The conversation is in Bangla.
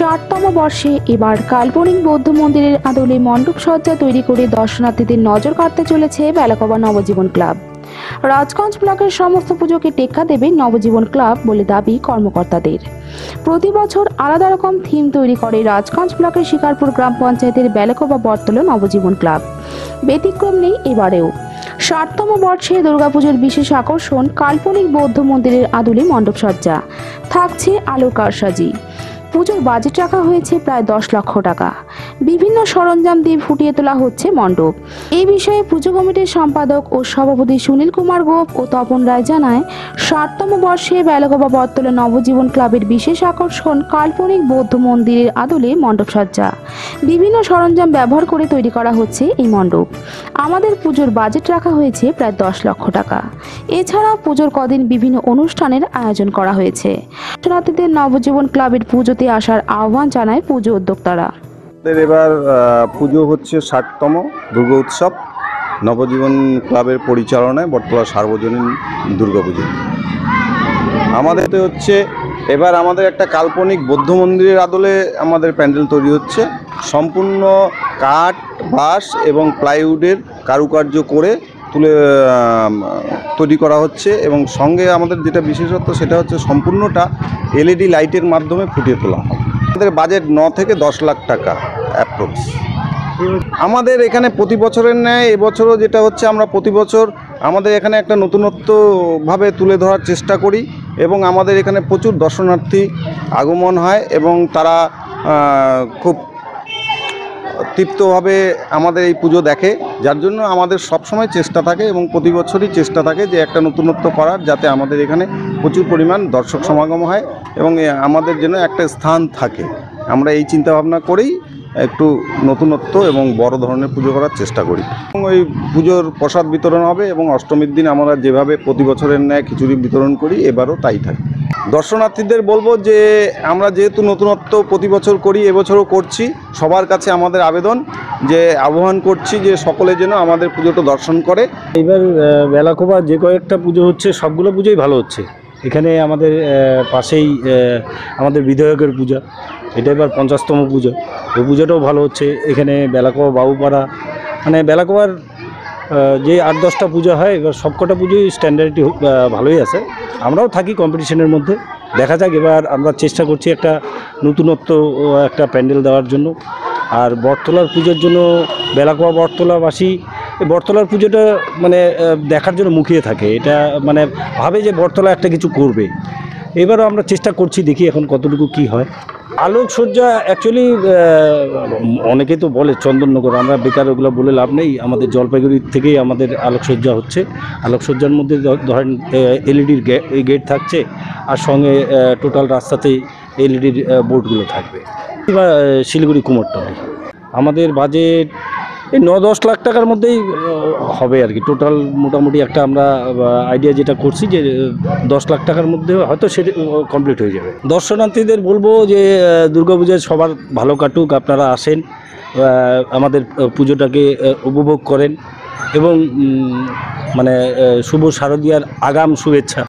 60তম বর্ষে এবার কাল্পনিক বৌদ্ধ মন্দিরের আদলে মণ্ডপ সজ্জা তৈরি করে দর্শনার্থীদের নজর কাড়তে চলেছে বেলাকোবা নবজীবন ক্লাব। রাজগঞ্জ ব্লকের সমস্ত পুজোকে টেক্কা দেবে নবজীবন ক্লাব বলে দাবি কর্মকর্তাদের। প্রতি বছর আলাদা রকম থিম তৈরি করে রাজগঞ্জ ব্লকের শিকারপুর গ্রাম পঞ্চায়েতের বেলাকোবা বটতলা নবজীবন ক্লাব। ব্যতিক্রম নেই এবারেও। 60তম বর্ষে দুর্গাপুজোর বিশেষ আকর্ষণ কাল্পনিক বৌদ্ধ মন্দিরের আদলে মণ্ডপ সজ্জা, থাকছে আলোর কারসাজি। পুজোর বাজেট রাখা হয়েছে প্রায় 10 লক্ষ টাকা। বিভিন্ন সরঞ্জাম দিয়ে ফুটিয়ে তোলা হচ্ছে মণ্ডপ। এই বিষয়ে পুজো কমিটির সম্পাদক ও সভাপতি সুনীল কুমার গোপ ও তপন রায় জানায়, 60তম বর্ষে বেলাকোবা বটতলা নবজীবন ক্লাবের বিশেষ আকর্ষণ কাল্পনিক বৌদ্ধ মন্দিরের আদলে মণ্ডপ সজ্জা। বিভিন্ন সরঞ্জাম ব্যবহার করে তৈরি করা হচ্ছে এই মণ্ডপ। আমাদের পুজোর বাজেট রাখা হয়েছে প্রায় 10 লক্ষ টাকা। এছাড়া পুজোর কদিন বিভিন্ন অনুষ্ঠানের আয়োজন করা হয়েছে। দর্শনার্থীদের নবজীবন ক্লাবের পুজোতে আসার আহ্বান জানায় পুজো উদ্যোক্তারা। এবার পুজো হচ্ছে 60তম দুর্গা উৎসব নবজীবন ক্লাবের পরিচালনায় বটতলা সার্বজনীন দুর্গাপুজো। আমাদের হচ্ছে এবার আমাদের একটা কাল্পনিক বৌদ্ধ মন্দিরের আদলে আমাদের প্যান্ডেল তৈরি হচ্ছে। সম্পূর্ণ কাঠ, বাঁশ এবং প্লাইউডের কারুকার্য করে তৈরি করা হচ্ছে এবং সঙ্গে আমাদের যেটা বিশেষত্ব সেটা হচ্ছে সম্পূর্ণটা এলইডি লাইটের মাধ্যমে ফুটিয়ে তোলা হয়। আমাদের বাজেট 9 থেকে 10 লাখ টাকা অ্যাপ্রক্স। আমাদের এখানে প্রতি বছরের ন্যায় এবছরও যেটা হচ্ছে, আমরা প্রতি বছর আমাদের এখানে একটা নতুনত্বভাবে তুলে ধরার চেষ্টা করি এবং আমাদের এখানে প্রচুর দর্শনার্থী আগমন হয় এবং তারা খুব তৃপ্তভাবে আমাদের এই পুজো দেখে, যার জন্য আমাদের সবসময় চেষ্টা থাকে এবং প্রতি বছরই চেষ্টা থাকে যে একটা নতুনত্ব করার, যাতে আমাদের এখানে প্রচুর পরিমাণ দর্শক সমাগম হয় এবং আমাদের জন্য একটা স্থান থাকে। আমরা এই চিন্তাভাবনা করেই একটু নতুনত্ব এবং বড় ধরনের পুজো করার চেষ্টা করি এবং ওই পুজোর প্রসাদ বিতরণ হবে এবং অষ্টমীর দিন আমরা যেভাবে প্রতি বছরের ন্যায় খিচুড়ি বিতরণ করি এবারও তাই থাকে। দর্শনার্থীদের বলবো যে আমরা যেহেতু নতুনত্ব প্রতি বছর করি, এবছরও করছি, সবার কাছে আমাদের আবেদন যে আহ্বান করছি যে সকলে যেন আমাদের পুজোটা দর্শন করে। এবার বেলাকোবা যে কয়েকটা পুজো হচ্ছে সবগুলো পুজোই ভালো হচ্ছে। এখানে আমাদের পাশেই আমাদের বিধায়কের পূজা, এটা এবার 50তম পুজো, ওই পুজোটাও ভালো হচ্ছে। এখানে বেলাকোবা বাবুপাড়া, মানে বেলাকোবার যে 8-10টা পুজো হয়, এবার সবকটা পুজোই স্ট্যান্ডার্ডটি ভালোই আছে। আমরাও থাকি কম্পিটিশনের মধ্যে। দেখা যাক, এবার আমরা চেষ্টা করছি একটা নতুনত্ব একটা প্যান্ডেল দেওয়ার জন্য। আর বটতলার পুজোর জন্য বেলাকোবা বটতলাবাসী বটতলার পুজোটা মানে দেখার জন্য মুখিয়ে থাকে। এটা মানে ভাবে যে বটতলা একটা কিছু করবে। এবারও আমরা চেষ্টা করছি, দেখি এখন কতটুকু কি হয়। আলোকসজ্জা অ্যাকচুয়ালি অনেকেই তো বলে চন্দননগর, আমরা বেকার ওগুলো বলে লাভ নেই। আমাদের জলপাইগুড়ি থেকেই আমাদের আলোকসজ্জা হচ্ছে। আলোকসজ্জার মধ্যে ধরেন এলইডির গেট থাকছে, আর সঙ্গে টোটাল রাস্তাতেই এলইডির বোর্ডগুলো থাকবে। এবার শিলিগুড়ি কুমোরটুলি আমাদের বাজেট এই 9-10 লাখ টাকার মধ্যেই হবে আর কি। টোটাল মোটামুটি একটা আমরা আইডিয়া যেটা করছি যে 10 লাখ টাকার মধ্যে হয়তো সেটা কমপ্লিট হয়ে যাবে। দর্শনার্থীদের বলবো যে দুর্গাপূজায় সবার ভালো কাটুক, আপনারা আসেন, আমাদের পুজোটাকে উপভোগ করেন এবং মানে শুভ শারদীয়ার আগাম শুভেচ্ছা।